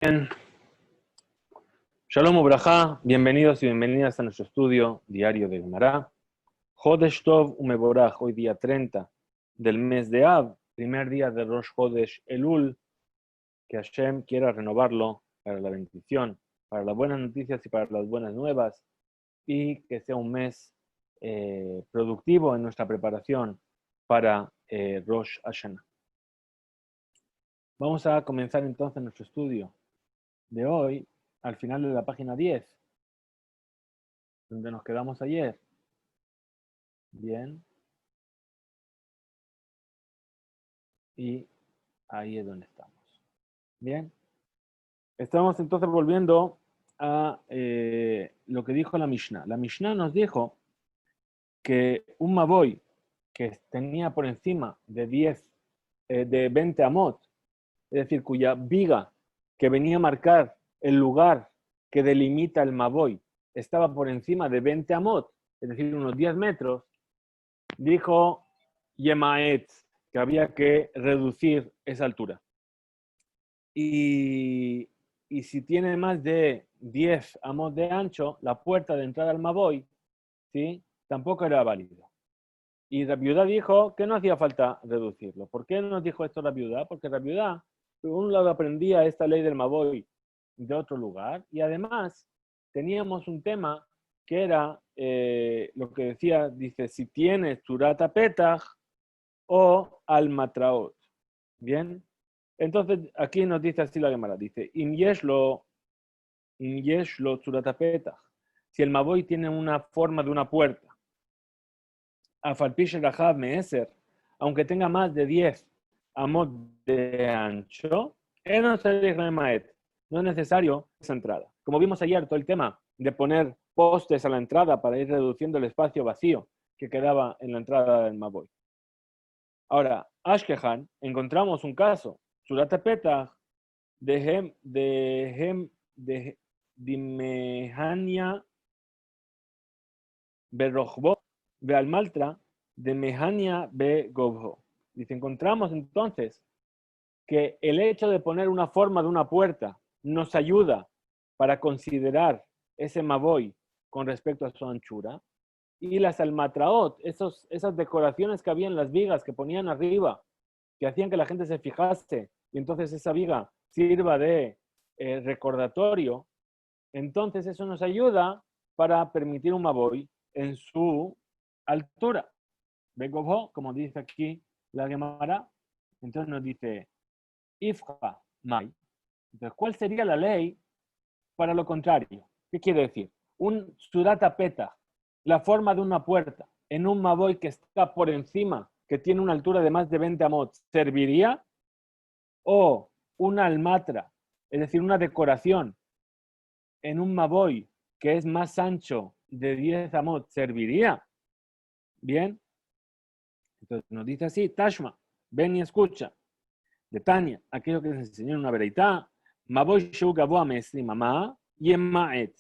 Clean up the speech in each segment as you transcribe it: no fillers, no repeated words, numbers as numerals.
Bien. Shalom Ubrajá, bienvenidos y bienvenidas a nuestro estudio diario de Gemara. Jodesh Tov Umeboraj, hoy día 30 del mes de Av, primer día de Rosh Chodesh Elul, que Hashem quiera renovarlo para la bendición, para las buenas noticias y para las buenas nuevas, y que sea un mes productivo en nuestra preparación para Rosh Hashanah. Vamos a comenzar entonces nuestro estudio de hoy, al final de la página 10, donde nos quedamos ayer. Bien. Y ahí es donde estamos. Bien. Estamos entonces volviendo a lo que dijo la Mishnah. La Mishnah nos dijo que un Maboy que tenía por encima de 20 amot, es decir, cuya viga que venía a marcar el lugar que delimita el Maboy estaba por encima de 20 amot, es decir, unos 10 metros, dijo Yemaet, que había que reducir esa altura. Y si tiene más de 10 amot de ancho, la puerta de entrada al Maboy, ¿sí?, tampoco era válido. Y la viuda dijo que no hacía falta reducirlo. ¿Por qué nos dijo esto la viuda? Porque la viuda, por un lado, aprendía esta ley del Maboy de otro lugar, y además teníamos un tema que era lo que decía, dice, si tienes Tzurat Petach o Al-Matraot. Bien. Entonces, aquí nos dice así la Gemara, dice, Im yeshlo Tzurat Petach. Si el Maboy tiene una forma de una puerta, Afalpish Rahav Meeser, aunque tenga más de 10 amot de ancho, no es necesario esa entrada. Como vimos ayer, todo el tema de poner postes a la entrada para ir reduciendo el espacio vacío que quedaba en la entrada del Maboy. Ahora, Ashkehan, encontramos un caso, Tzurat Petach, de Mehania Berrochbo, ve al Maltra, de Mehania be Gobho. Dice, encontramos entonces que el hecho de poner una forma de una puerta nos ayuda para considerar ese Maboy con respecto a su anchura. Y las almatraot, esas decoraciones que había en las vigas que ponían arriba, que hacían que la gente se fijase, y entonces esa viga sirva de recordatorio, entonces eso nos ayuda para permitir un Maboy en su altura. Begobho, como dice aquí la Gemara, entonces nos dice, Ifha Mai. Entonces, ¿cuál sería la ley para lo contrario? ¿Qué quiere decir? Un Tzurat Petach, la forma de una puerta, en un Maboy que está por encima, que tiene una altura de más de 20 amot, ¿serviría? ¿O una almatra, es decir, una decoración en un Maboy que es más ancho de 10 amot, ¿serviría? Bien. Entonces nos dice así, Tashma, ven y escucha. De Tania, aquello que se enseñó en una vereitá, Maboy Sheu Gavoa Me'esrim Mamá, Yema'et.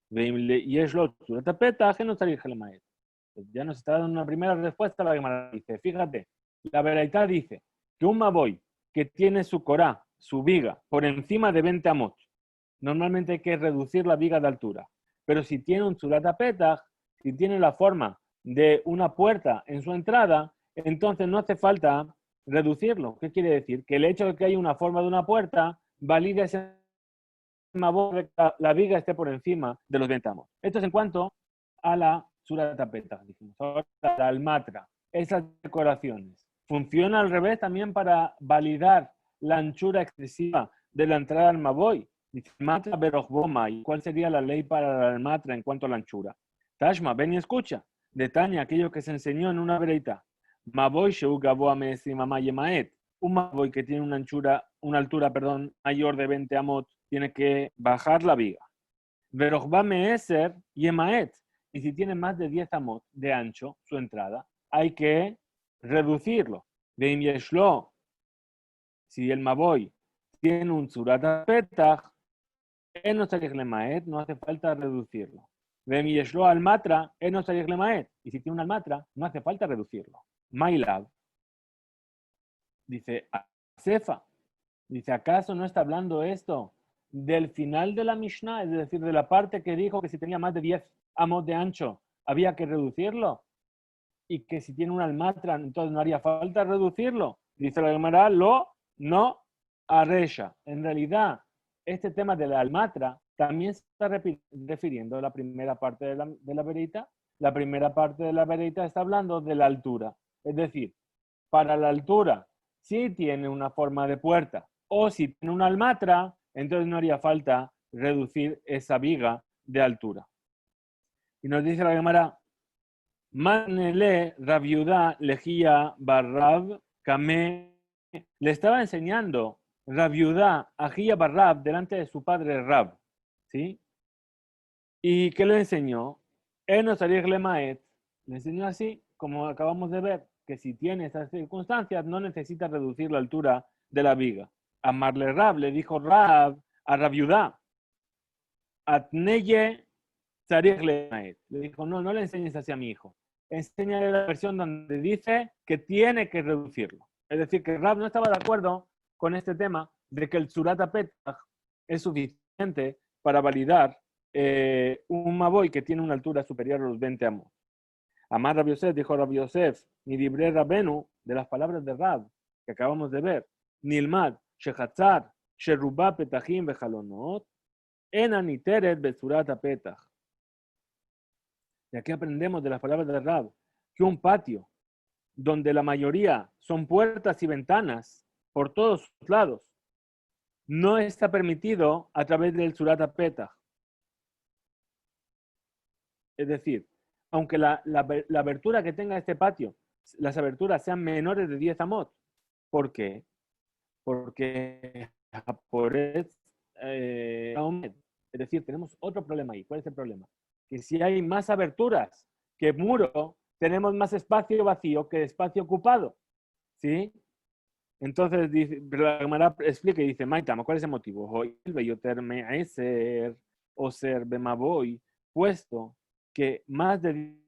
Yeshlo Tzurat Petach, no Tzarich Lema'et. Ya nos está dando una primera respuesta a la Gemara. Dice, fíjate, la vereitá dice que un Maboy que tiene su corá, su viga, por encima de 20 amot, normalmente hay que reducir la viga de altura. Pero si tiene un Tzurat Petach, si tiene la forma de una puerta en su entrada, entonces no hace falta reducirlo. ¿Qué quiere decir? Que el hecho de que haya una forma de una puerta valida ese Maboy, la viga esté por encima de los 20 amot. Esto es en cuanto a la Tzurat Petach, dijimos. Ahora, la almatra, esas decoraciones. Funciona al revés también para validar la anchura excesiva de la entrada al Maboy. Dice, Matra Berochboma. ¿Y cuál sería la ley para la almatra en cuanto a la anchura? Tashma, ven y escucha. De Tania, aquello que se enseñó en una vereita. Maboy Sheu Gavoa Me'esrim Mamá Yemaet. Un Maboy que tiene una altura mayor de 20 amot, tiene que bajar la viga. Verochba Me'eser Yemaet. Y si tiene más de 10 amot de ancho, su entrada, hay que reducirlo. Veim Yeshlo. Si el Maboy tiene un Tzurat Petach, no hace falta reducirlo. Veim Yeshlo al Matra, no y si tiene un almatra, no hace falta reducirlo. Mailav. Dice, Sefa, dice, ¿acaso no está hablando esto del final de la Mishnah, es decir, de la parte que dijo que si tenía más de 10 amos de ancho había que reducirlo y que si tiene un almatra entonces no haría falta reducirlo. Dice la Gemara, no arrecha. En realidad, este tema de la almatra también se está refiriendo a la primera parte de la verita. La primera parte de la verita está hablando de la altura. Es decir, para la altura, si tiene una forma de puerta o si tiene una almatra, entonces no haría falta reducir esa viga de altura. Y nos dice la Gemara, Manele Rabiudá lejía barrab kame. Le estaba enseñando Rabiudá a Gia Barrab delante de su padre Rab. ¿Sí? ¿Y qué le enseñó? Le enseñó así, como acabamos de ver, que si tiene esas circunstancias no necesita reducir la altura de la viga. Amarle Rab, le dijo Rab a Rabiudá, Atneye le dijo, no le enseñes así a mi hijo. Enséñale la versión donde dice que tiene que reducirlo. Es decir, que Rab no estaba de acuerdo con este tema de que el Surata Petach es suficiente para validar un Maboy que tiene una altura superior a los 20 amos. Amar Rabbi Yosef, dijo Rabbi Yosef, ni libre Rabenu, de las palabras de Rab, que acabamos de ver, Nilmad, Shechatzar, Sherubá Petachim Bejalonot, Enaniteret Besurata Petach. Y aquí aprendemos de las palabras de Rab que un patio donde la mayoría son puertas y ventanas por todos sus lados no está permitido a través del Surata Petach. Es decir, aunque la abertura que tenga este patio, las aberturas sean menores de 10 amot. ¿Por qué? Porque es decir, tenemos otro problema ahí. ¿Cuál es el problema? Que si hay más aberturas que muro, tenemos más espacio vacío que espacio ocupado. ¿Sí? Entonces, la Gemara explica y dice, Maitama, ¿cuál es el motivo? Hoy o ser bemaboy, puesto que más de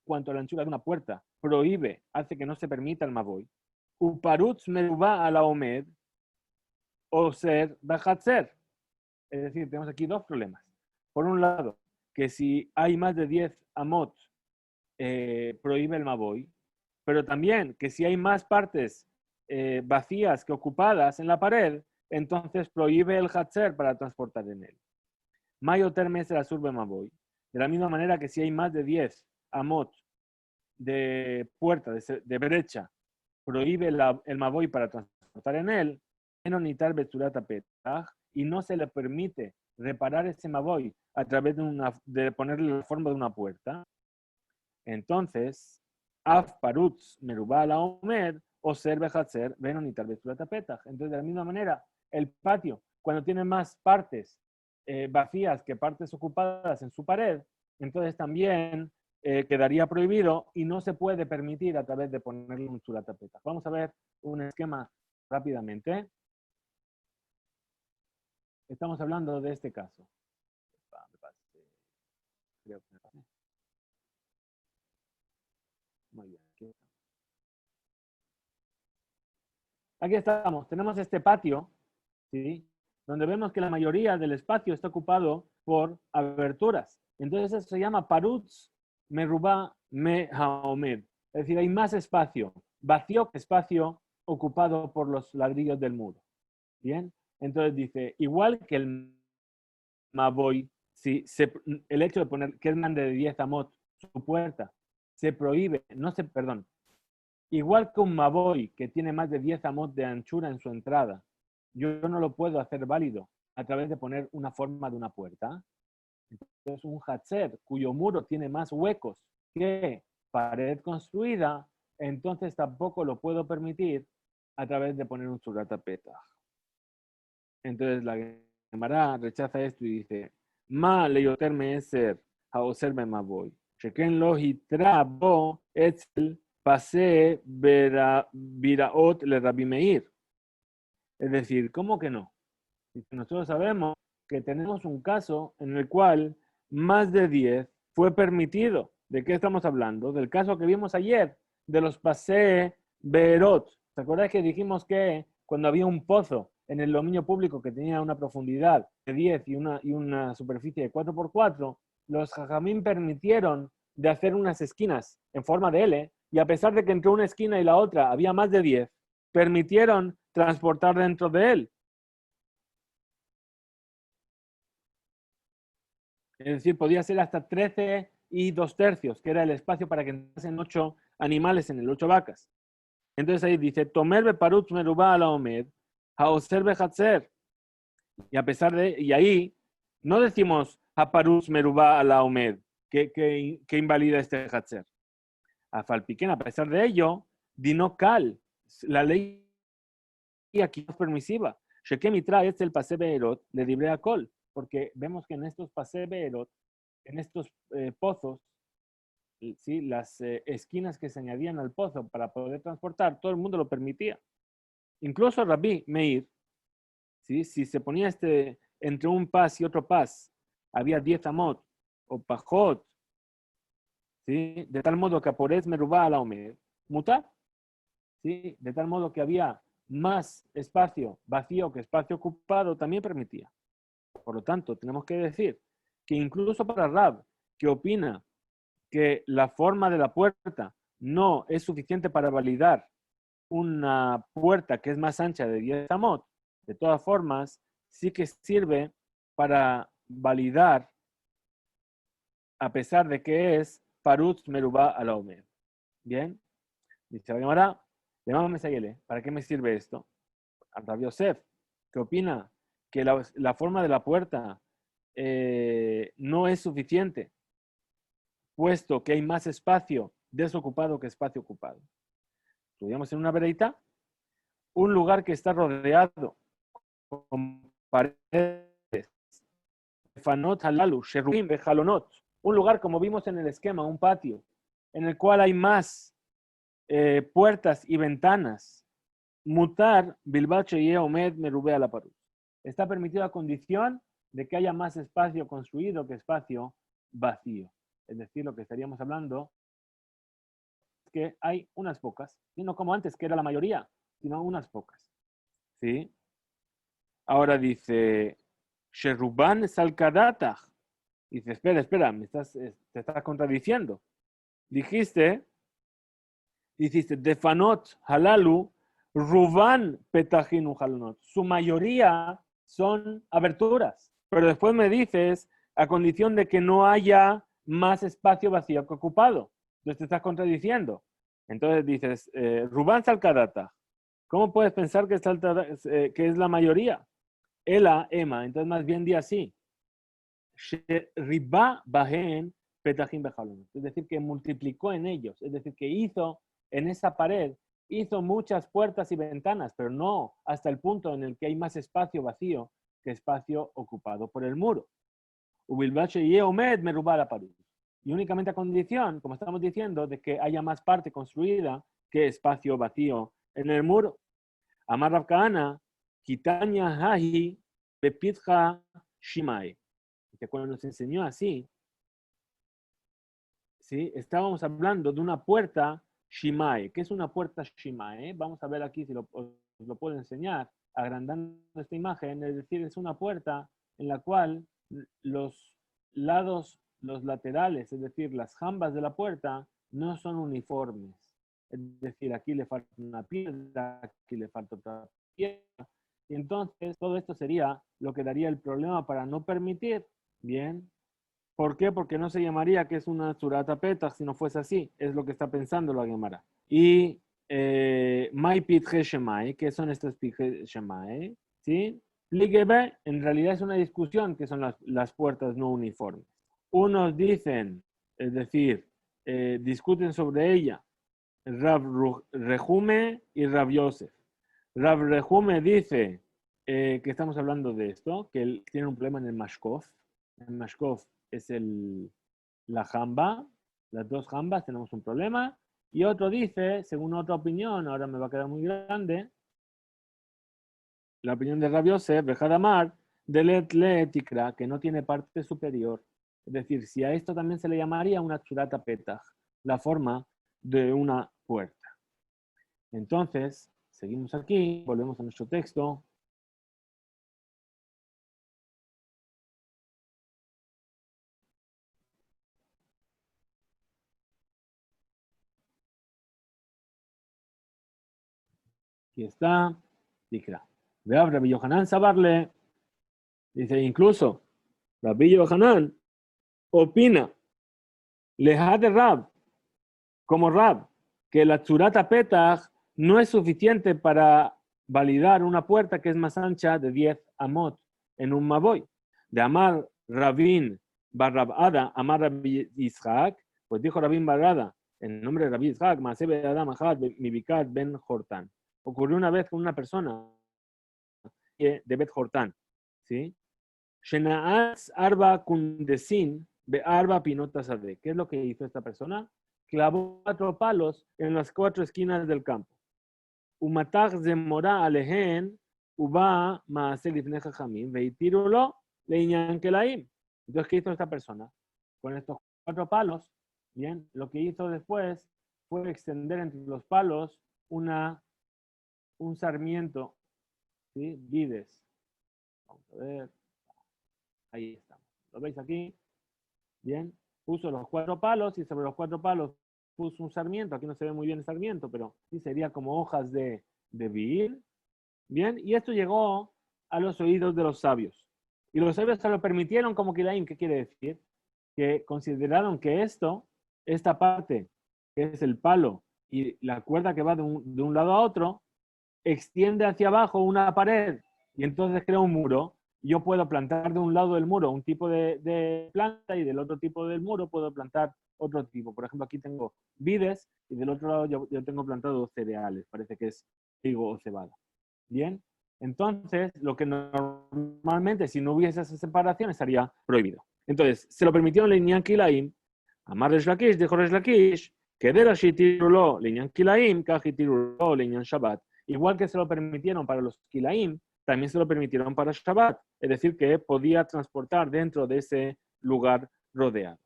cuanto a la anchura de una puerta prohíbe, hace que no se permita el maboy. Uparutz meruba a la omed o ser bajatzer. Es decir, tenemos aquí dos problemas. Por un lado, que si hay más de 10 amot, prohíbe el maboy, pero también que si hay más partes vacías que ocupadas en la pared, entonces prohíbe el hatzer para transportar en él. Mayo termes la surbe maboy. De la misma manera que si hay más de 10 amot de puerta, de brecha, prohíbe el maboy para transportar en él, y no se le permite reparar ese maboy a través de ponerle la forma de una puerta. Entonces, af parutz merubá la omed o ser bejatzer benonitar beturata petach. Entonces, de la misma manera, el patio, cuando tiene más partes vacías que partes ocupadas en su pared, entonces también quedaría prohibido y no se puede permitir a través de ponerle un surata petach. Vamos a ver un esquema rápidamente. Estamos hablando de este caso. Creo que me pasé. Muy bien. Aquí estamos. Tenemos este patio, ¿sí? Donde vemos que la mayoría del espacio está ocupado por aberturas. Entonces eso se llama parutz merubá me haomed. Es decir, hay más espacio vacío que espacio ocupado por los ladrillos del muro. Bien. Entonces dice, igual que el maboy, si el hecho de poner que es grande de 10 amot su puerta, se prohíbe, igual que un maboy que tiene más de 10 amot de anchura en su entrada, yo no lo puedo hacer válido a través de poner una forma de una puerta. Entonces, un hatzer cuyo muro tiene más huecos que pared construida, entonces tampoco lo puedo permitir a través de poner un surata petach. Entonces la Gemara rechaza esto y dice, ma leyoter meeser haoser bemaboy, sheken lo hitrabo etzel pase viraot le Rabbi Meir. Es decir, ¿cómo que no? Nosotros sabemos que tenemos un caso en el cual más de 10 fue permitido. ¿De qué estamos hablando? Del caso que vimos ayer, de los pase verot. ¿Te acuerdas que dijimos que cuando había un pozo en el dominio público que tenía una profundidad de 10 y una superficie de 4x4, los jajamín permitieron de hacer unas esquinas en forma de L, y a pesar de que entre una esquina y la otra había más de 10, permitieron transportar dentro de él. Es decir, podía ser hasta 13 y 2/3, que era el espacio para que entrasen 8 animales en el 8 vacas. Entonces ahí dice, Tomer beparutz merubá ala omed, haoser behatzer. Y ahí no decimos aparutz merubá ala omed, que invalida este hatzer. A Falpiquén, a pesar de ello, dinokal, la ley aquí es permisiva. Shekemi trae el pase beerot, le libre a col, porque vemos que en estos pase beerot, en estos pozos, ¿sí? Las esquinas que se añadían al pozo para poder transportar, todo el mundo lo permitía. Incluso Rabbi Meir, ¿sí? Si se ponía entre un pas y otro pas, había 10 amot o pajot, ¿sí? De tal modo que Aporez merubá a la omed, mutar, ¿sí? De tal modo que había más espacio vacío que espacio ocupado, también permitía. Por lo tanto, tenemos que decir que incluso para Rab, que opina que la forma de la puerta no es suficiente para validar una puerta que es más ancha de 10 amot, de todas formas, sí que sirve para validar, a pesar de que es parutz merubá a la omed. Bien, dice la Gemara, ¿para qué me sirve esto? A Rabbi Yosef, que opina que la forma de la puerta no es suficiente, puesto que hay más espacio desocupado que espacio ocupado. Estudiamos en una vereita, un lugar que está rodeado con paredes, fanot halalu, sherubim bejalonot, un lugar como vimos en el esquema, un patio, en el cual hay más puertas y ventanas, mutar bilbache y omed merube a la parut. Está permitido a condición de que haya más espacio construido que espacio vacío. Es decir, lo que estaríamos hablando es que hay unas pocas, y no como antes, que era la mayoría, sino unas pocas. ¿Sí? Ahora dice, Sheruban Salkadata. Dice, espera, te estás contradiciendo. Dijiste, Defanot Halalu, Ruban Petahinu Halonot. Su mayoría son aberturas. Pero después me dices, a condición de que no haya más espacio vacío que ocupado. Entonces te estás contradiciendo. Entonces dices, Ruban Salkadata. ¿Cómo puedes pensar que es la mayoría? Ela, Emma. Entonces más bien di así. Riba Bahen Petahim Bejalon. Es decir, que multiplicó en ellos. Es decir, que hizo en esa pared, hizo muchas puertas y ventanas, pero no hasta el punto en el que hay más espacio vacío que espacio ocupado por el muro. Ubilbache y Omed Merubá la pared. Y únicamente a condición, como estamos diciendo, de que haya más parte construida que espacio vacío en el muro. Amar Rav Kahana, Kitanya Hahi Bepitja Shimai. Que cuando nos enseñó así, ¿sí? Estábamos hablando de una puerta Shimai. ¿Qué es una puerta Shimai? Vamos a ver aquí si os lo puedo enseñar, agrandando esta imagen. Es decir, es una puerta en la cual los lados, los laterales, es decir, las jambas de la puerta, no son uniformes. Es decir, aquí le falta una piedra, aquí le falta otra piedra. Y entonces todo esto sería lo que daría el problema para no permitir. Bien. ¿Por qué? Porque no se llamaría que es una surata petach si no fuese así. Es lo que está pensando la Gemara. Y Mai Pitje Shemai, ¿qué son estas Pitje Shemai? ¿Sí? Ligebe, en realidad es una discusión que son las puertas no uniformes. Unos dicen, es decir, discuten sobre ella, Rav Rehume y Rav Yosef. Rav Rehume dice que estamos hablando de esto, que él tiene un problema en el Mashkov. El Mashkov es la jamba, las dos jambas tenemos un problema. Y otro dice, según otra opinión, ahora me va a quedar muy grande, la opinión de Rav Yosef, Bejadamar, de Letikra, que no tiene parte superior. Es decir, si a esto también se le llamaría una tsurata petach, la forma de una puerta. Entonces, seguimos aquí, volvemos a nuestro texto. Aquí está. Dikra. Vea, Rabbi Yohanan Sabarle, dice, incluso Rabbi Yohanan opina, leja de Rab, como Rab, que la tzurata petach no es suficiente para validar una puerta que es más ancha de 10 amot en un maboy. De Amar Rabin Barrabada, Amar Rabbi Yitzhak, pues dijo Rabin Barrada, en nombre de Rabbi Yitzhak, Masebe Adam Ahad Mibikat Ben Jortan. Ocurrió una vez con una persona de Bet Jortan, ¿sí? Shenaaz Arba Kundesin Be Arba Pinota Sade. ¿Qué es lo que hizo esta persona? Clavó 4 palos en las 4 esquinas del campo. Umatach Zemora Alehen Uba Maasel Ifne Jajamim Veitirulo Leñan Kelaim. Entonces, ¿qué hizo esta persona? Con estos 4 palos, bien, lo que hizo después fue extender entre los palos un sarmiento, ¿sí? Vides. Vamos a ver. Ahí estamos. ¿Lo veis aquí? Bien. Puso los 4 palos y sobre los 4 palos puso un sarmiento. Aquí no se ve muy bien el sarmiento, pero sí sería como hojas de vid. Bien. Y esto llegó a los oídos de los sabios. Y los sabios se lo permitieron como Kilaim. ¿Qué quiere decir? Que consideraron que esta parte, que es el palo y la cuerda que va de un lado a otro, extiende hacia abajo una pared y entonces crea un muro. Yo puedo plantar de un lado del muro un tipo de planta y del otro tipo del muro puedo plantar otro tipo. Por ejemplo, aquí tengo vides y del otro lado yo tengo plantado cereales. Parece que es trigo o cebada. Bien. Entonces, lo que normalmente, si no hubiese esa separación, estaría prohibido. Entonces, se lo permitieron Leñan Kilaim. Amar Resh Lakish, dijo Resh Lakish, que de la Shitirulo Leñan Kilaim, Kajitirulo Leñan Shabbat. Igual que se lo permitieron para los Kilaim, también se lo permitieron para Shabbat. Es decir, que podía transportar dentro de ese lugar rodeado.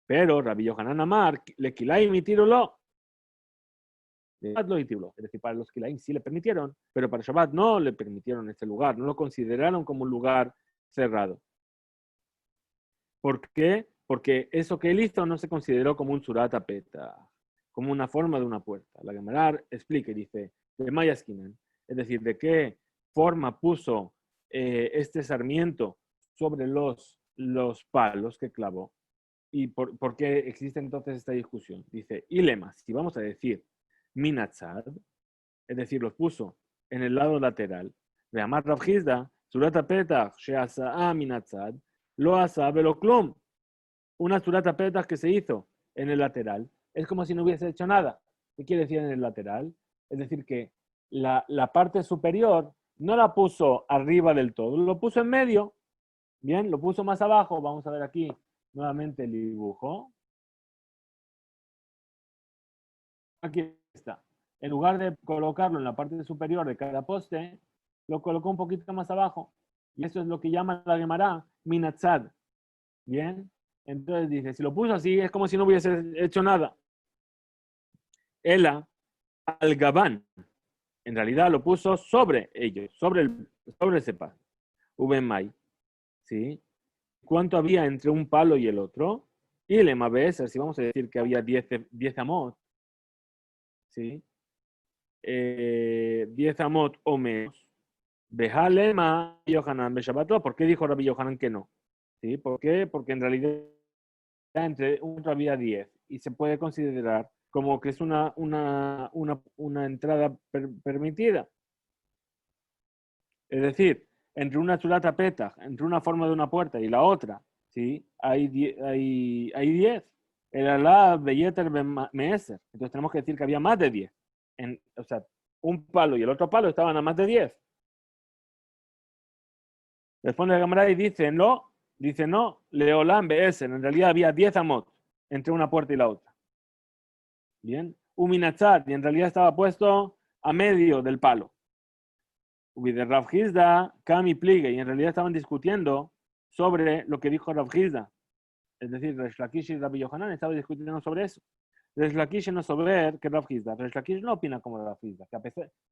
Pero Rabbi Yohanan Amar, le Kilaim y Tirulo. Es decir, para los Kilaim sí le permitieron, pero para Shabbat no le permitieron ese lugar, no lo consideraron como un lugar cerrado. ¿Por qué? Porque eso que él hizo no se consideró como un surata peta, como una forma de una puerta. La Gemara explica y dice, de Mayaskinan, es decir, de qué forma puso este sarmiento sobre los palos que clavó. ¿Y por qué existe entonces esta discusión? Dice, Ilema, si vamos a decir Minatzad, es decir, los puso en el lado lateral, de Amar Rav Hizda, surata petach, sheasa'a minatzad, lo asa velo klum. Una surata petach que se hizo en el lateral, es como si no hubiese hecho nada. ¿Qué quiere decir en el lateral? Es decir, que la parte superior no la puso arriba del todo, lo puso en medio, bien, lo puso más abajo. Vamos a ver aquí nuevamente el dibujo. Aquí está. En lugar de colocarlo en la parte superior de cada poste, lo colocó un poquito más abajo. Y eso es lo que llama la Gemara Minatzad. Bien. Entonces dice, si lo puso así, es como si no hubiese hecho nada. Ela al Gabán. En realidad lo puso sobre ellos, sobre ese palo. Ubenmai. ¿Sí? ¿Cuánto había entre un palo y el otro? Y el Emabeser, si vamos a decir que había 10 amot, ¿sí? 10 amot o menos. Bejalema Yohanan Beshabato. ¿Por qué dijo Rabbi Yohanan que no? ¿Sí? ¿Por qué? Porque en realidad entre un otro había 10 y se puede considerar como que es una entrada permitida. Es decir, entre una chulata peta, entre una forma de una puerta y la otra, ¿sí? Hay 10. El alá beyeter meeser. Entonces tenemos que decir que había más de 10. O sea, un palo y el otro palo estaban a más de 10. Responde la cámara y dice no, Leolam Beeser. En realidad había 10 amot entre una puerta y la otra. Bien. Uminatzat, y en realidad estaba puesto a medio del palo. Ubide Rav Hizda, Kami Pligue, y en realidad estaban discutiendo sobre lo que dijo Rav Hizda. Es decir, Resh Lakish y Rabbi Yohanan estaban discutiendo sobre eso. Resh Lakish no saber que Rav Hizda. Resh Lakish no opina como Rav Hizda.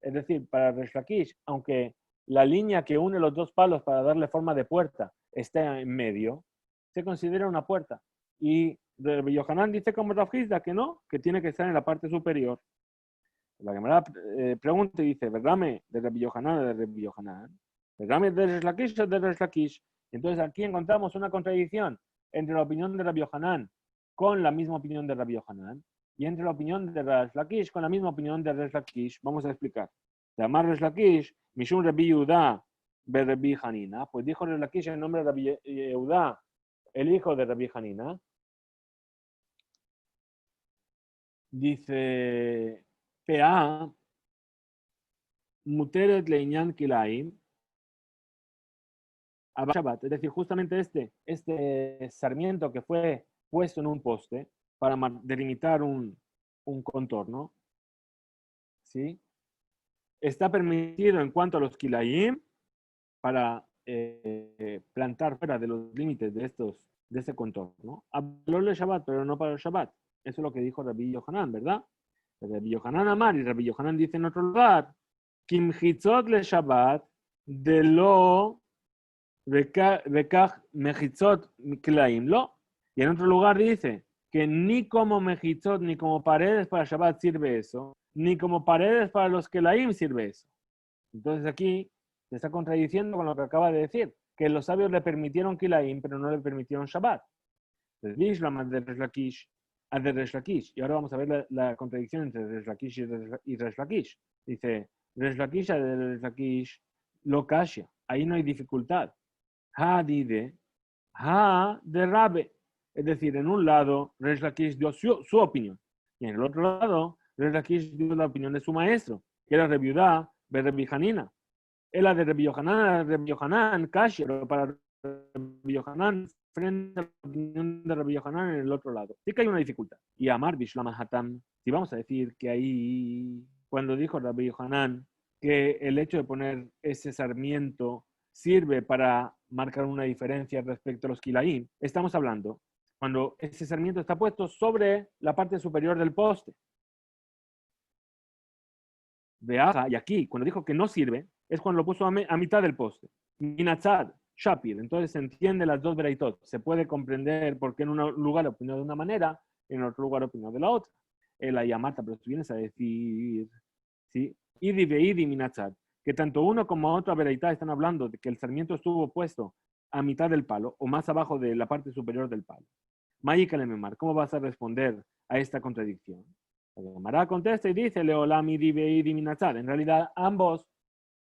Es decir, para Resh Lakish, aunque la línea que une los dos palos para darle forma de puerta está en medio, se considera una puerta. Y Rabbi Yohanan dice como Rav Hizda que no, que tiene que estar en la parte superior. La Gemara pregunta y dice, ¿Vergame de Rabbi Yohanan o de Rabbi Yohanan? ¿Vergame de Resh Lakish o de Resh Lakish? Entonces aquí encontramos una contradicción entre la opinión de Rabbi Yohanan con la misma opinión de Rabbi Yohanan y entre la opinión de Resh Lakish con la misma opinión de Resh Lakish. Vamos a explicar. Se llama Resh Lakish, Mishum Rabbi Yehuda be Rabbi Hanina. Pues dijo Resh Lakish en nombre de Rabbi Yehuda, el hijo de Rabbi Hanina. Dice, PA, Muteret Leinyan Kilaim, Shabbat. Es decir, justamente este sarmiento que fue puesto en un poste para delimitar un contorno, ¿sí? Está permitido en cuanto a los Kilaim para plantar fuera de los límites de ese contorno. Habló de Shabbat, pero no para el Shabbat. Eso es lo que dijo Rabbi Yohanan, ¿verdad? Rabbi Yohanan Amar, y Rabbi Yohanan dice en otro lugar, Kim Hitzot le Shabbat, de lo Rekach Mechitzot Klaim lo. Y en otro lugar dice que ni como Mechitzot ni como paredes para Shabbat sirve eso, ni como paredes para los Klaim sirve eso. Entonces aquí se está contradiciendo con lo que acaba de decir, que los sabios le permitieron Kilaim, pero no le permitieron Shabbat. Entonces, de Resh Lakish a de Resh Lakish. Y ahora vamos a ver la contradicción entre Resh Lakish y Resh Lakish. Dice, Resh Lakish a de Resh Lakish lo kasha. Ahí no hay dificultad. Ha dide, ha de Rabe. Es decir, en un lado, Resh Lakish dio su opinión. Y en el otro lado, Resh Lakish dio la opinión de su maestro, que era Rabbi Yehuda ben Rabbi Hanina. Es la de Rabbi Yohanan, kasha, pero para Rabbi Yohanan frente a la opinión de Rabbi Yohanan en el otro lado. Sí que hay una dificultad. Y Amar Bishlam Hatam, si vamos a decir que ahí, cuando dijo Rabbi Yohanan que el hecho de poner ese sarmiento sirve para marcar una diferencia respecto a los Kilaim, estamos hablando cuando ese sarmiento está puesto sobre la parte superior del poste. Y aquí, cuando dijo que no sirve, es cuando lo puso a mitad del poste. Minatzad, Shapir. Entonces se entiende las dos veraitot. Se puede comprender por qué en un lugar opinó de una manera y en otro lugar opinó de la otra. El Ayamarta, pero tú vienes a decir, ¿sí? Idi veidi minatzad, que tanto uno como otra veraitá están hablando de que el sarmiento estuvo puesto a mitad del palo o más abajo de la parte superior del palo. Mayika Lememar, ¿cómo vas a responder a esta contradicción? La Gemara contesta y dice, Leolam idi veidi minatzad. En realidad, ambos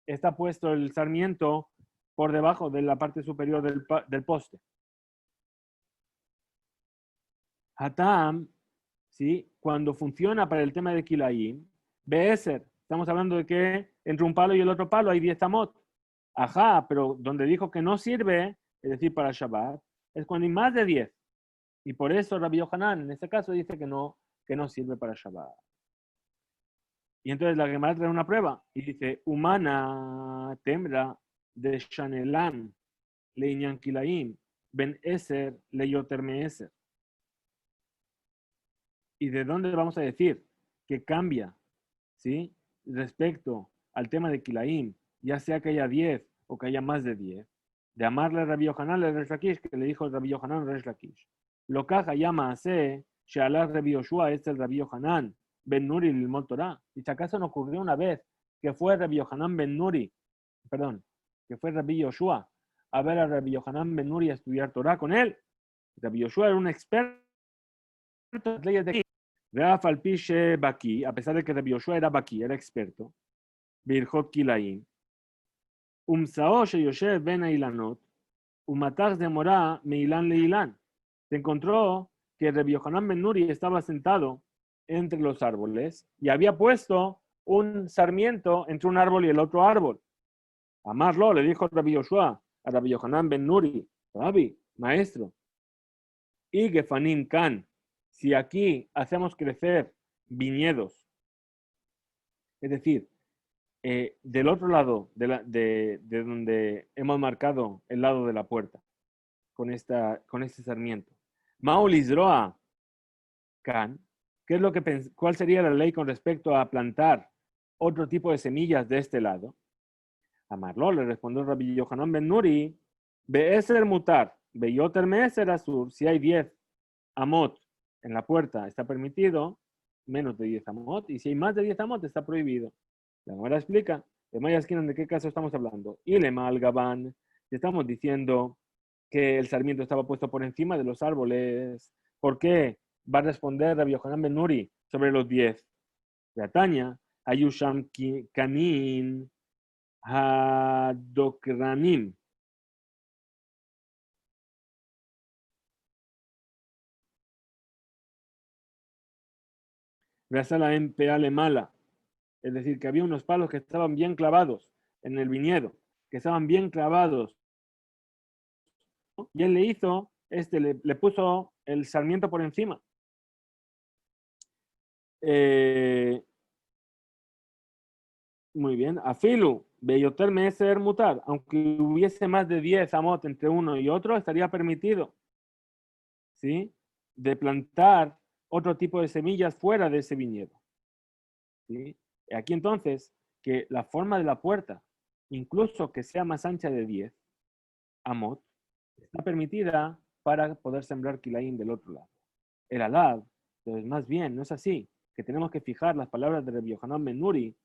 está puesto el sarmiento por debajo de la parte superior del poste. Hatam, ¿sí? Cuando funciona para el tema de Kilaim, Be'eser, estamos hablando de que entre un palo y el otro palo hay 10 tamot. Ajá, pero donde dijo que no sirve, es decir, para Shabbat, es cuando hay más de 10. Y por eso Rabbi Yohanan, en este caso, dice que no sirve para Shabbat. Y entonces la Gemara trae una prueba y dice, humana tembra de Shanelan Leinyan Kilaim Ben Eser Leyoterme Eser. ¿Y de dónde vamos a decir que cambia, ¿sí? Respecto al tema de Kilaim, ya sea que haya 10 o que haya más de 10, de amarle a Rabbi Yohanan a Resh Lakish, que le dijo Rabbi Yohanan a Resh Lakish. Lo caja llama a se, Shealah Rabbi Yoshua, es el Rabbi Yohanan Ben Nuri Lilmod Torah. Y si acaso no ocurrió una vez que fue Rabbi Yohanan Ben Nuri, que fue Rabbi Yoshua, a ver a Rabbi Yohanan Ben Nuri a estudiar Torah con él. Rabbi Yoshua era un experto en las leyes de Reaf al Pishe Baki, a pesar de que Rabbi Yoshua era Baki, era experto, Birjot Kilaim, Umsao Sheyoshev Ben Ailanot, Umatach de Morá Meilan Leilan. Se encontró que Rabbi Yohanan Ben Nuri estaba sentado entre los árboles y había puesto un sarmiento entre un árbol y el otro árbol. Amarlo, le dijo Rabbi Yoshua a Rabbi Yohanan Ben Nuri, Rabbi, maestro, y Gefanim Kan, si aquí hacemos crecer viñedos, es decir, del otro lado de donde hemos marcado el lado de la puerta, con este sarmiento, Maulizroa Kan, ¿cuál sería la ley con respecto a plantar otro tipo de semillas de este lado? Amarlo, le respondió Rabbi Yohanan Ben Nuri, Be'eser mutar, Be'yoter me'eser asur, si hay 10 amot en la puerta está permitido, menos de 10 amot, y si hay más de 10 amot está prohibido. La Gemara explica, ¿de qué caso estamos hablando? Y le malgaban, estamos diciendo que el sarmiento estaba puesto por encima de los árboles. ¿Por qué? Va a responder Rabbi Yohanan ben Nuri sobre los 10. Bretaña, Ayusham Kanin Hadokranim. Vesala en peale mala. Es decir, que había unos palos que estaban bien clavados en el viñedo, que estaban bien clavados. Y él le hizo, le puso el sarmiento por encima. Muy bien. Afilu, Beyoter Meser Mutar. Aunque hubiese más de 10 amot entre uno y otro, estaría permitido, ¿sí?, de plantar otro tipo de semillas fuera de ese viñedo. ¿Sí? Aquí entonces, que la forma de la puerta, incluso que sea más ancha de 10 amot, está permitida para poder sembrar kilaim del otro lado. El alad, entonces más bien, no es así, que tenemos que fijar las palabras de Rabbi Yohanan ben Nuri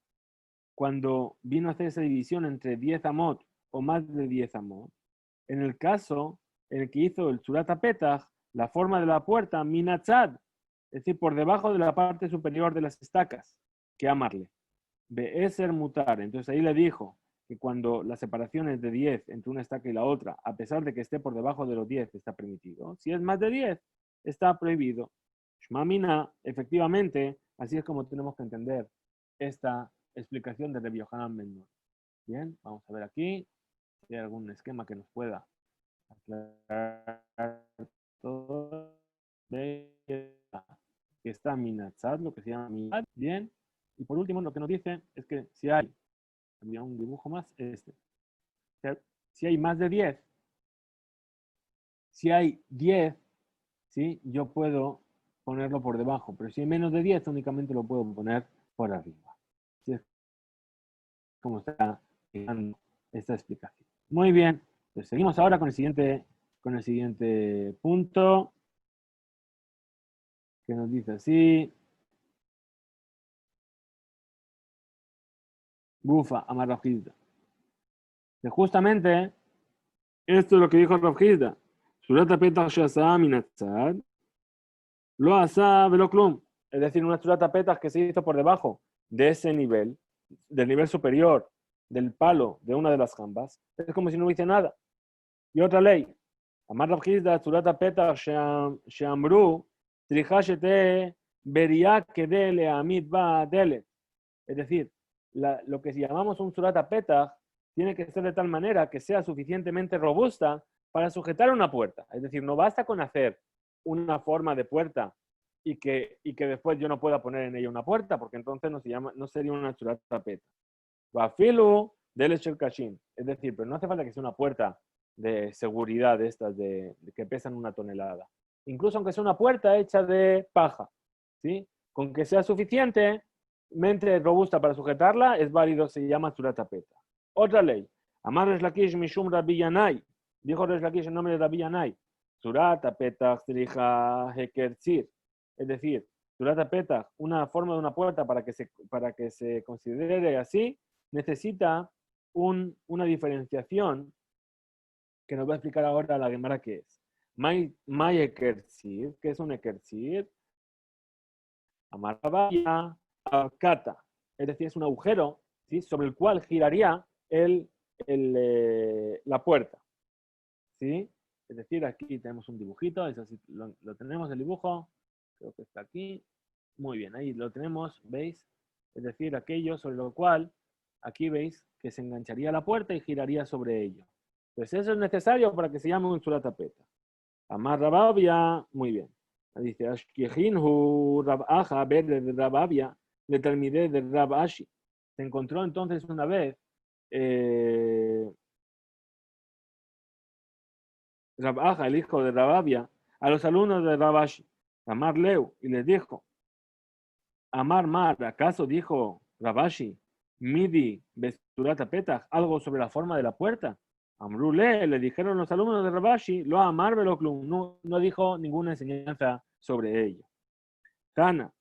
cuando vino a hacer esa división entre 10 amot o más de 10 amot. En el caso en el que hizo el Surat Petach, la forma de la puerta, minatzad, es decir, por debajo de la parte superior de las estacas, que amarle. Be'eser mutar. Entonces ahí le dijo que cuando la separación es de 10 entre una estaca y la otra, a pesar de que esté por debajo de los 10, está permitido. Si es más de 10, está prohibido. Shmamina, efectivamente, así es como tenemos que entender esta explicación de Rabbi Yohanan ben Nuri. Bien, vamos a ver aquí si hay algún esquema que nos pueda aclarar todo. Que está Minatzad, lo que se llama Minatzad. Bien. Y por último, lo que nos dice es que si hay, había un dibujo más, si hay más de 10, si hay 10, ¿sí?, yo puedo ponerlo por debajo, pero si hay menos de 10, únicamente lo puedo poner por arriba. Así es como está dando esta explicación. Muy bien, pues seguimos ahora con el siguiente punto, que nos dice así. Gufa, Amar Rav Hizda. Que justamente esto es lo que dijo Rav Hizda. Surat Petach she'asa minatzad, lo asa velo klum. Es decir, una Surat Petach que se hizo por debajo de ese nivel, del nivel superior del palo de una de las jambas, es como si no hubiese nada. Y otra ley. Amar Rav Hizda, Surat Petach she'amru, tricha shete beria kede le'amid ba delet. Es decir, lo que llamamos un Surat Petach tiene que ser de tal manera que sea suficientemente robusta para sujetar una puerta. Es decir, no basta con hacer una forma de puerta y que después yo no pueda poner en ella una puerta, porque entonces no sería una Surat Petach. Vafilu del Shel Kashin. Es decir, pero no hace falta que sea una puerta de seguridad de estas de que pesan 1 tonelada. Incluso aunque sea una puerta hecha de paja, ¿sí?, con que sea suficientemente robusta para sujetarla, es válido, se llama Surat Petach. Otra ley. Amar Resh Lakish Mishum Rabbi Yanai. Dijo Resh Lakish en nombre de Rabbi Yanai. Surat Petach Trija Hekerzir. Es decir, Surat Petach, una forma de una puerta para que se considere así, necesita una diferenciación que nos va a explicar ahora la Gemara qué es. May Ekerzir, ¿qué es un Ekerzir? Amarabaya Arcata. Es decir, es un agujero, ¿sí?, sobre el cual giraría la puerta. ¿Sí? Es decir, aquí tenemos un dibujito, es así, lo tenemos el dibujo, creo que está aquí. Muy bien, ahí lo tenemos, ¿veis? Es decir, aquello sobre lo cual, aquí veis que se engancharía la puerta y giraría sobre ello. Pues eso es necesario para que se llame un Surat Petach. Amar Rababia, muy bien. Dice, Ashkihinhu Rab Aja, verde de Rababia, le terminé de Rab Ashi. Se encontró entonces una vez Rab Aja, el hijo de Rababia, a los alumnos de Rab Ashi, Amar Leu, y les dijo, Amar Mar, ¿acaso dijo Rab Ashi, Midi Besturat Petach, algo sobre la forma de la puerta? Amrule, le dijeron los alumnos de Rab Ashi, lo amar Veloklum, no dijo ninguna enseñanza sobre ello. Tana,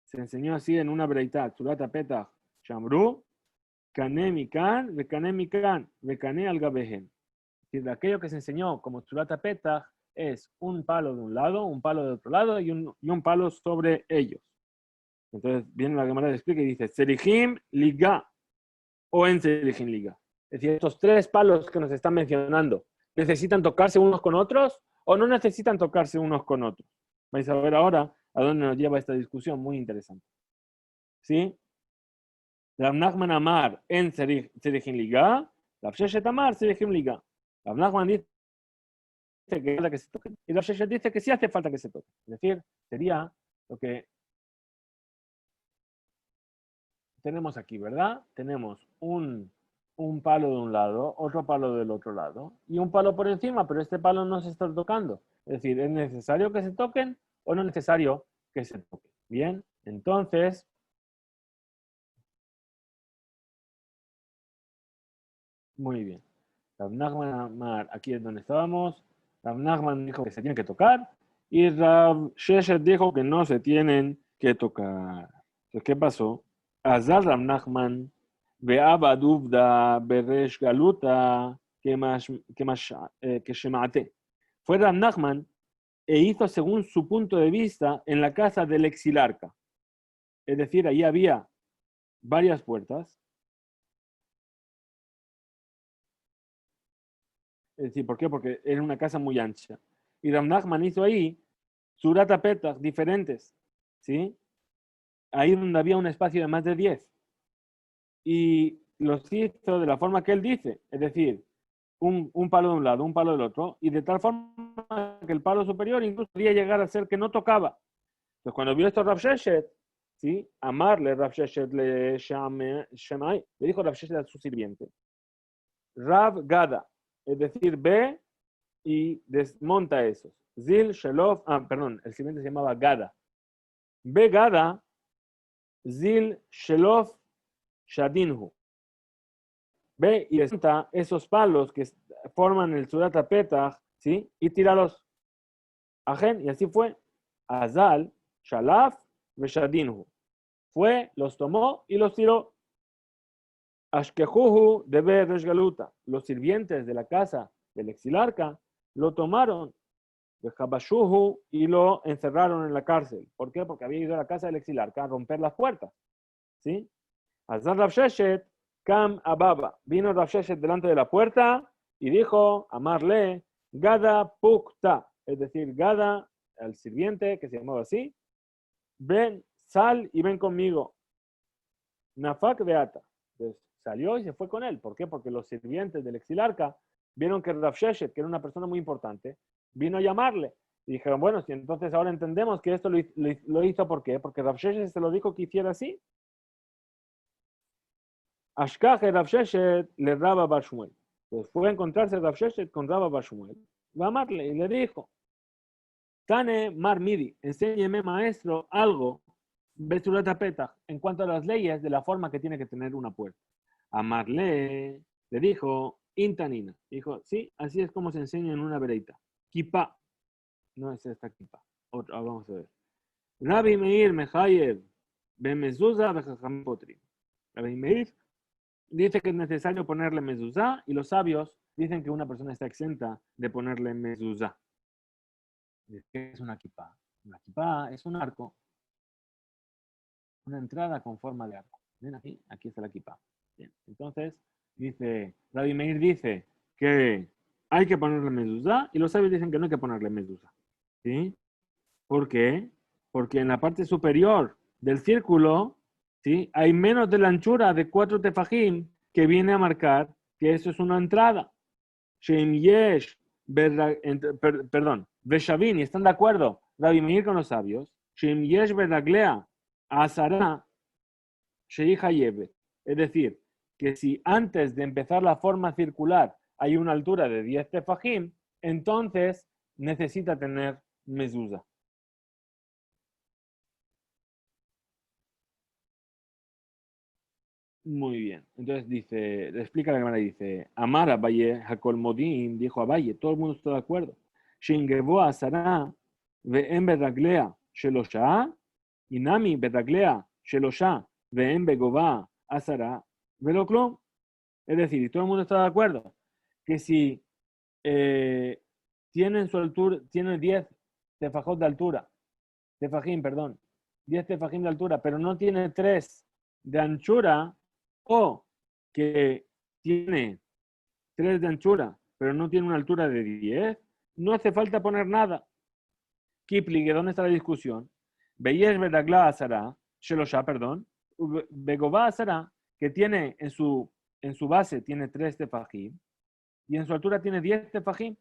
se enseñó así en una breitá, Tzurata Petach, Shamru, Kané Mikan, Vekané Mikan, Vekané al Gabehen. Es decir, aquello que se enseñó como Tzurata Petach es un palo de un lado, un palo de otro lado y un palo sobre ellos. Entonces viene la Gemara y explica y dice, Serihim Liga o en Serihim Liga. Es decir, estos tres palos que nos están mencionando, ¿necesitan tocarse unos con otros o no necesitan tocarse unos con otros? Vais a ver ahora a dónde nos lleva esta discusión, muy interesante. ¿Sí? Rav Nachman Amar en Serihim Liga, Rav Sheshet Amar Serihim Liga. Rav Nachman dice que se toquen y Rav Sheshet dice que sí hace falta que se toquen. Es decir, sería lo que tenemos aquí, ¿verdad? Tenemos un palo de un lado, otro palo del otro lado y un palo por encima, pero este palo no se está tocando. Es decir, ¿es necesario que se toquen o no es necesario que se toquen? Bien, entonces, muy bien. Rav Nachman Amar, aquí es donde estábamos. Rav Nachman dijo que se tienen que tocar y Rav Sheshet dijo que no se tienen que tocar. Entonces, ¿qué pasó? Azar Rav Nachman ve'aba duvda beresh galuta que shemate. Fue Rav Nachman e hizo según su punto de vista en la casa del exilarca. Es decir, ahí había varias puertas. Es decir, ¿por qué? Porque era una casa muy ancha. Y Rav Nachman hizo ahí surata petach diferentes, ¿sí? Ahí donde había un espacio de más de 10. Y los hizo de la forma que él dice, es decir, un palo de un lado, un palo del otro, y de tal forma que el palo superior incluso podía llegar a ser que no tocaba. Entonces, cuando vio esto Rav Sheshet, ¿sí? Amarle Rav Sheshet le Shemai, le dijo Rav Sheshet a su sirviente, Rav Gada, es decir, ve y desmonta esos. Zil, Shelof, perdón, el sirviente se llamaba Gada. Ve Gada, Zil, Shelof, Shadinhu. Ve y desmonta esos palos que forman el Surata Petach, ¿sí? Y tíralos. Ajen, y así fue. Azal, Shalaf, Veshadinhu. Fue, los tomó y los tiró. Ashkehuhu de Beresh Galuta. Los sirvientes de la casa del exilarca lo tomaron de Jabashuhu y lo encerraron en la cárcel. ¿Por qué? Porque había ido a la casa del exilarca a romper las puertas. ¿Sí? Azar Rav Sheshet, Kam Ababa. Vino Rav Sheshet delante de la puerta y dijo, amarle, Gada Pukta. Es decir, Gada, al sirviente que se llamaba así, ven, sal y ven conmigo. Nafak Beata. Entonces salió y se fue con él. ¿Por qué? Porque los sirvientes del exilarca vieron que Rav Sheshet, que era una persona muy importante, vino a llamarle. Y dijeron, bueno, si entonces ahora entendemos que esto lo hizo, ¿por qué? Porque Rav Sheshet se lo dijo que hiciera así. Ashkaje Rav Sheshet le Rabba Bar Shmuel. Pues fue a encontrarse Rav Sheshet con Rabba Bar Shmuel. Va a amarle y le dijo, Tane Mar Midi, enséñeme maestro algo, Besurata Petach, en cuanto a las leyes de la forma que tiene que tener una puerta. Amarle le dijo, Intanina. Dijo, sí, así es como se enseña en una vereita. Kipa. No es esta kipa. Otra, vamos a ver. Rabbi Meir Mechayev, Bemezuza, Bejajam Potri. Rabbi Meir dice que es necesario ponerle mezuzá y los sabios dicen que una persona está exenta de ponerle mezuzá. ¿Qué es una kippah? Una kippah es un arco, una entrada con forma de arco. ¿Ven aquí? Aquí está la kippah. Bien. Entonces, dice, Rabbi Meir dice que hay que ponerle mezuzá y los sabios dicen que no hay que ponerle mezuzá. ¿Sí? ¿Por qué? Porque en la parte superior del círculo, ¿sí? Hay menos de la anchura de 4 tefajim que viene a marcar que eso es una entrada. Shem yesh, perdón, Beshavin, y están de acuerdo, Rabbi Meir con los sabios, Shem yesh beraglea, asara, sheija yebe. Es decir, que si antes de empezar la forma circular hay una altura de 10 tefajim, entonces necesita tener mezuzá. Muy bien. Entonces dice, le explica la cámara, dice, Amar Abaye, Hakol Modim, dijo Abaye, todo el mundo está de acuerdo. Shingebo Asara, Ve'em Beraglea, Shelosha, Inami betaglea shelosha ve'en begova asara veloclom. Es decir, y todo el mundo está de acuerdo que si tienen su altura, tiene 10 tefajot de altura, tefajim, perdón, 10 tefajim de altura, pero no tiene 3 de anchura, o que tiene 3 de anchura, pero no tiene una altura de 10, no hace falta poner nada. Kipling, ¿dónde está la discusión? Beyesh Bedagla Asara, Shelosha, perdón, Begobá Asara, que tiene en su base tiene 3 tefajim, y en su altura tiene 10 tefajim.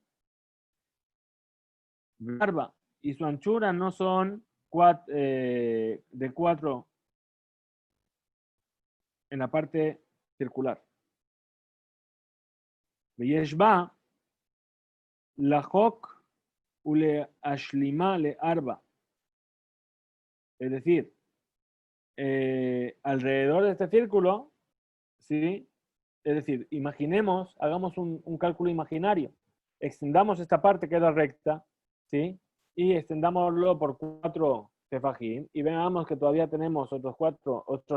Barba y su anchura no son de 4 en la parte circular. Veyeshba la hok ule ashlima le arba. Es decir, alrededor de este círculo, ¿sí? Es decir, imaginemos, hagamos un cálculo imaginario. Extendamos esta parte que era recta, ¿sí? Y extendámoslo por 4 tefajim y veamos que todavía tenemos otros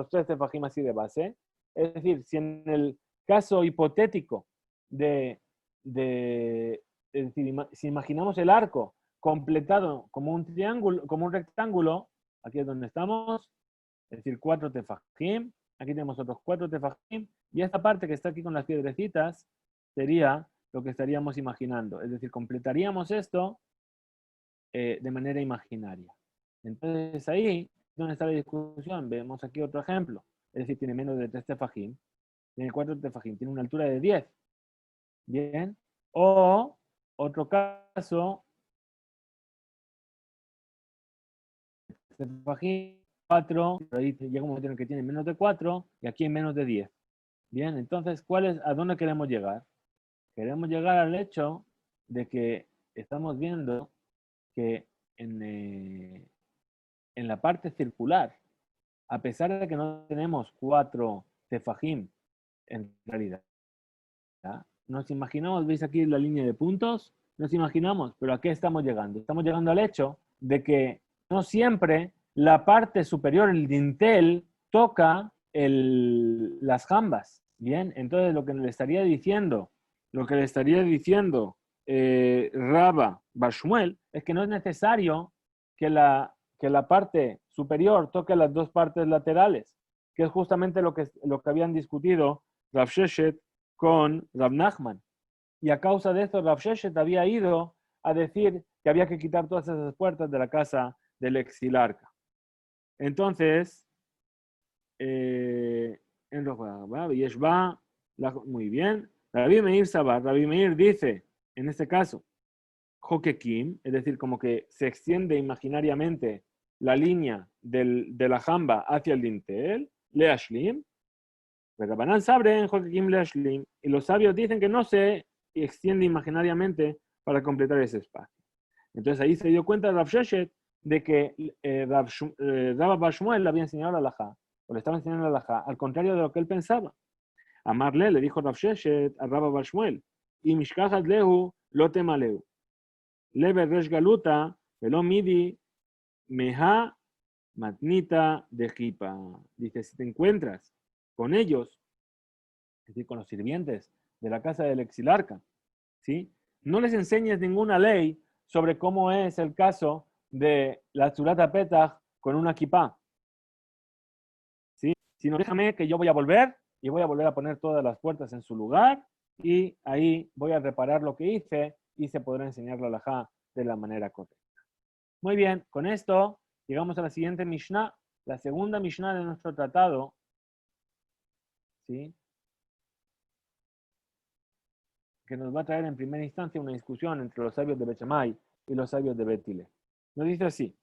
3 tefajim así de base. Es decir, si en el caso hipotético es decir, si imaginamos el arco completado como un triángulo, como un rectángulo, aquí es donde estamos, es decir, 4 tefajim, aquí tenemos otros 4 tefajim, y esta parte que está aquí con las piedrecitas sería lo que estaríamos imaginando. Es decir, completaríamos esto de manera imaginaria. Entonces ahí es donde está la discusión. Vemos aquí otro ejemplo. Es decir, tiene menos de 3 tefajim, tiene 4 tefajim, tiene una altura de 10. Bien. O otro caso, tefajim, 4, pero ahí llega un momento en el que tiene menos de 4 y aquí en menos de 10. Bien, entonces, ¿a dónde queremos llegar? Queremos llegar al hecho de que estamos viendo que en la parte circular, a pesar de que no tenemos 4 tefajim en realidad, ¿ya? Nos imaginamos, ¿veis aquí la línea de puntos? Nos imaginamos, pero ¿a qué estamos llegando? Estamos llegando al hecho de que no siempre la parte superior, el dintel, toca las jambas. Bien, entonces lo que le estaría diciendo Rabba Bashmuel es que no es necesario que la parte superior toque las dos partes laterales, que es justamente lo que habían discutido Rav Sheshet con Rav Nachman. Y a causa de esto, Rav Sheshet había ido a decir que había que quitar todas esas puertas de la casa del exilarca. Entonces, muy bien. Rabbi Meir Sabar, Rabbi Meir dice, en este caso, Hokekim, es decir, como que se extiende imaginariamente la línea de la jamba hacia el dintel, Leashlim, Rabanan Sabre en Hokekim Leashlim, y los sabios dicen que no se extiende imaginariamente para completar ese espacio. Entonces ahí se dio cuenta Rav Sheshet de que Rabba Bashmuel le había enseñado la halajá, o le estaba enseñando la halajá, al contrario de lo que él pensaba. Amarle le dijo Rav Sheshet a Rabba Bashmuel, y Mishkachat Lehu lo temaleu. Leve Resh Galuta, velo midi, meha matnita de jipa. Dice, si te encuentras con ellos, es decir, con los sirvientes de la casa del exilarca, ¿sí? No les enseñes ninguna ley sobre cómo es el caso de la Tzurata Petach con una kipá, ¿sí? Sino déjame que yo voy a volver y voy a volver a poner todas las puertas en su lugar y ahí voy a reparar lo que hice y se podrá enseñar la halajá de la manera correcta. Muy bien, con esto llegamos a la siguiente Mishnah, la segunda Mishnah de nuestro tratado, ¿sí? Que nos va a traer en primera instancia una discusión entre los sabios de Bet Shammai y los sabios de Bet Hillel. Nos dice así,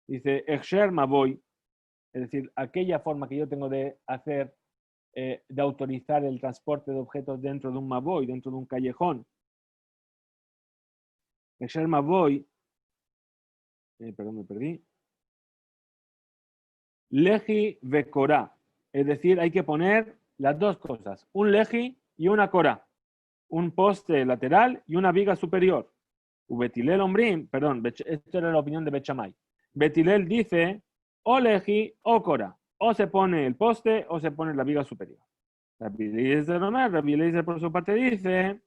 dice, Echsher Maboy, es decir, aquella forma que yo tengo de hacer, de autorizar el transporte de objetos dentro de un Maboy, dentro de un callejón. Echsher Maboy, perdón, me perdí. Leji ve Korah, es decir, hay que poner las dos cosas, un leji y una Korah, un poste lateral y una viga superior. Betilel Ombrim, perdón, esto era la opinión de Bet Shammai. Bet Hillel dice o leji o cora. O se pone el poste o se pone la viga superior. Rabbi Eliezer por su parte dice,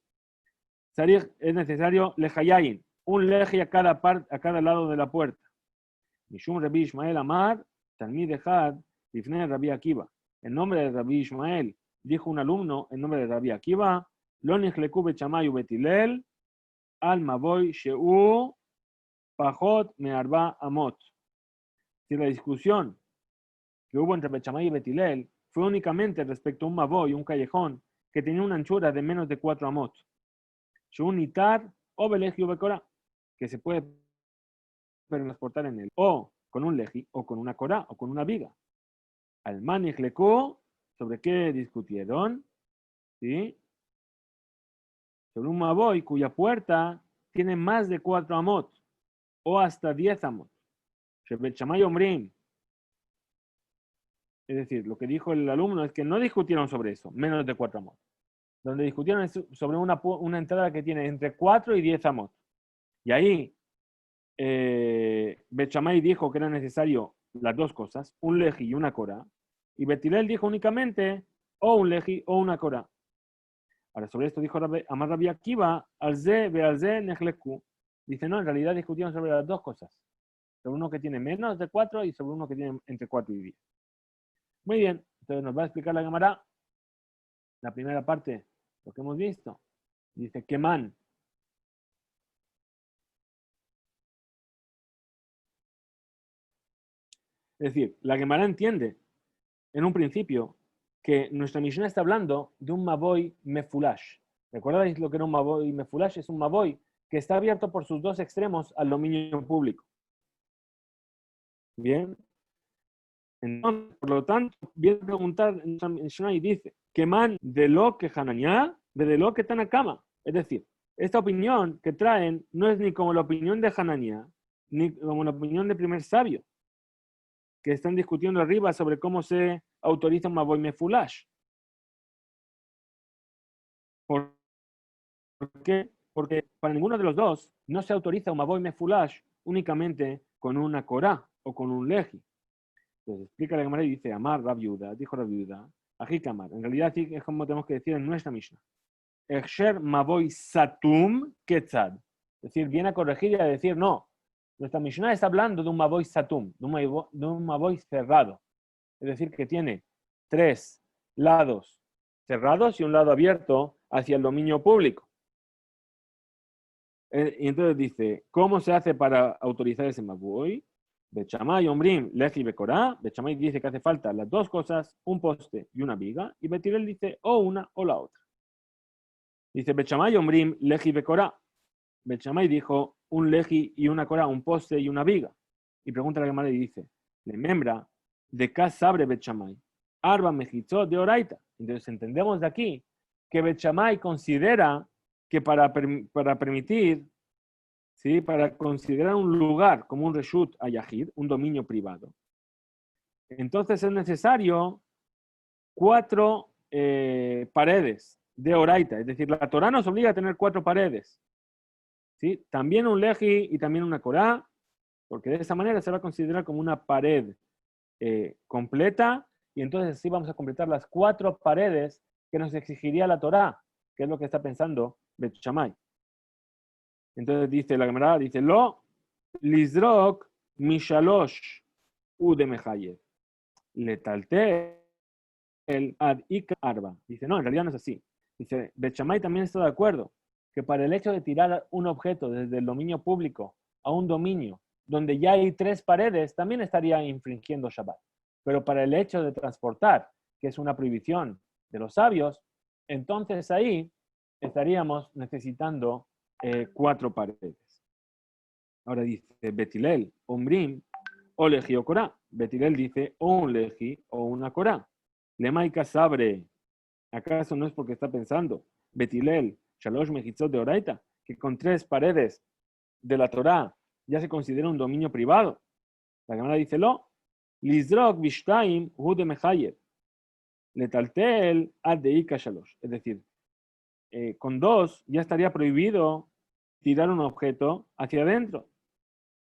es necesario lejayayin, un leji a cada lado de la puerta. Mishum Rabbi Ishmael Amar, Talmid Echad, Lifnei Rabbi Akiva. En nombre de Rabbi Ishmael, dijo un alumno, en nombre de Rabbi Akiva, Lo nichleku bechamay u betilel, al mavoy sheu, pajot me'arba amot. Si la discusión que hubo entre Bechamay y Betilel fue únicamente respecto a un mavoy, un callejón, que tenía una anchura de menos de 4 amot. Sheu nitar o belegio becora, que se puede transportar en él, o con un leji, o con una cora, o con una viga. Al manijleku, ¿sobre qué discutieron? ¿Sí? Sobre un mavoy cuya puerta tiene más de 4 amot, o hasta 10 amot. Bechamay Omrim. Es decir, lo que dijo el alumno es que no discutieron sobre eso, menos de 4 amot. Donde discutieron es sobre una entrada que tiene entre 4 y 10 amot. Y ahí Bet Shammai dijo que era necesario las dos cosas, un leji y una cora. Y Betilel dijo únicamente o un leji o una cora. Ahora, sobre esto dijo Amar Rabbi Akiva, alze ve alze nechleku. Dice, no, en realidad discutieron sobre las dos cosas. Sobre uno que tiene menos de 4 y sobre uno que tiene entre 4 y 10. Muy bien, entonces nos va a explicar la Gemara la primera parte, lo que hemos visto. Dice, queman. Es decir, la Gemara entiende en un principio que nuestra misión está hablando de un Maboy Mefulash. ¿Recordáis lo que era un Maboy Mefulash? Es un Maboy que está abierto por sus dos extremos al dominio público. Bien. Entonces, por lo tanto, viene a preguntar y dice, queman de lo que Hananiah, de lo que Tanakama. Es decir, esta opinión que traen no es ni como la opinión de Hananiah, ni como la opinión del primer sabio, que están discutiendo arriba sobre cómo se autoriza un Maboy Mefulash. ¿Por qué? Porque para ninguno de los dos no se autoriza un Maboy Mefulash únicamente con una Korah o con un Leji. Entonces explica la Gemara y dice, Amar Rabiuda, dijo Rabiuda, Ajikamar. En realidad sí es como tenemos que decir en nuestra Mishnah. Eksher Maboy Satum Ketzad. Es decir, viene a corregir y a decir, no, nuestra Mishnah está hablando de un Maboy Satum, de un Maboy cerrado. Es decir, que tiene 3 lados cerrados y un lado abierto hacia el dominio público. Y entonces dice, ¿cómo se hace para autorizar ese Maboy? Bechamay, Ombrim, Leji, Bekorá. Bechamay dice que hace falta las dos cosas, un poste y una viga. Y Betirel dice o una o la otra. Dice Bechamay, Ombrim, Leji, Bekorá. Bechamay dijo un Leji y una Korá, un poste y una viga. Y pregunta a la Gemara y dice, le membra de Kasabre Bechamay, Arba Mejitzot de Oraita. Entonces entendemos de aquí que Bechamay considera que para permitir, ¿sí? Para considerar un lugar como un reshut ayahid, un dominio privado, entonces es necesario 4 paredes de oraita. Es decir, la Torah nos obliga a tener 4 paredes. ¿Sí? También un leji y también una korá, porque de esa manera se va a considerar como una pared completa, y entonces sí vamos a completar las 4 paredes que nos exigiría la Torah, que es lo que está pensando Bet Shammai. Entonces dice la Gemara, dice, lo lizrok mishalosh u de mehayev. Le talte el ad ik arba. Dice, no, en realidad no es así. Dice, Bet Shammai también está de acuerdo que para el hecho de tirar un objeto desde el dominio público a un dominio donde ya hay 3 paredes, también estaría infringiendo Shabbat. Pero para el hecho de transportar, que es una prohibición de los sabios, entonces ahí estaríamos necesitando 4 paredes. Ahora dice Betilel, Ombrim, o Leji o Korá. Betilel dice o un Leji o una Korá. Lemaika Sabre, ¿acaso no es porque está pensando? Betilel, Shalosh Mejitzot de Oraita, que con 3 paredes de la Torá ya se considera un dominio privado. La Gemara dice lo, Lizrok Bishtaim Hu de Mehayev, Letaltel Ad de Ika Shalosh. Es decir, con 2 ya estaría prohibido tirar un objeto hacia adentro.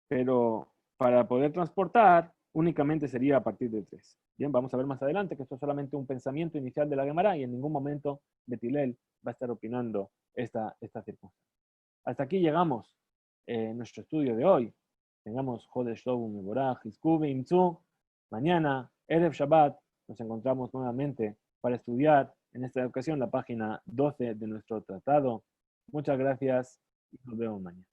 Pero para poder transportar únicamente sería a partir de 3. Bien, vamos a ver más adelante que esto es solamente un pensamiento inicial de la Gemara y en ningún momento Betilel va a estar opinando esta circunstancia. Hasta aquí llegamos en nuestro estudio de hoy. Tengamos Jodesh Tov Mevorach, Hizku Ve'imtzu. Mañana, Erev Shabbat, nos encontramos nuevamente para estudiar en esta ocasión la página 12 de nuestro tratado. Muchas gracias y nos vemos mañana.